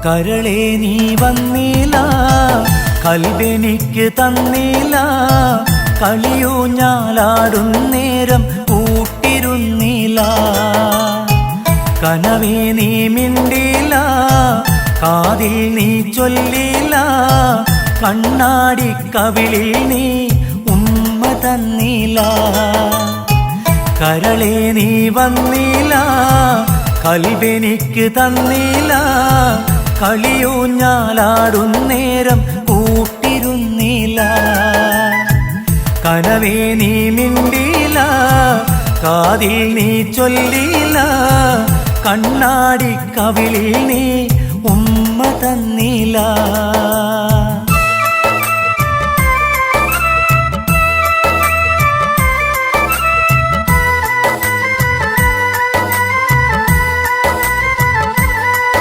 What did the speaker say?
കരളെ നീ വന്നില്ല, കൽബെനിക്ക് തന്നില്ല, കളിയൂഞ്ഞാലാടുന്നേരം കൂട്ടിരുന്നില്ല. കനവേ നീ മിണ്ടില്ല, കാതിൽ നീ ചൊല്ലില്ല, കണ്ണാടി കവിളിൽ നീ ഉമ്മ തന്നില്ല. കരളെ നീ വന്നില്ല, കൽബെനിക്ക് തന്നില്ല, കളിയൂഞ്ഞാലാടുന്നേരം കൂട്ടിരുന്നില്ല. കനവേ നീ മിണ്ടില്ല, കാതിൽ നീ ചൊല്ലില്ല, കണ്ണാടി കവിളിൽ നീ ഉമ്മ തന്നില്ല.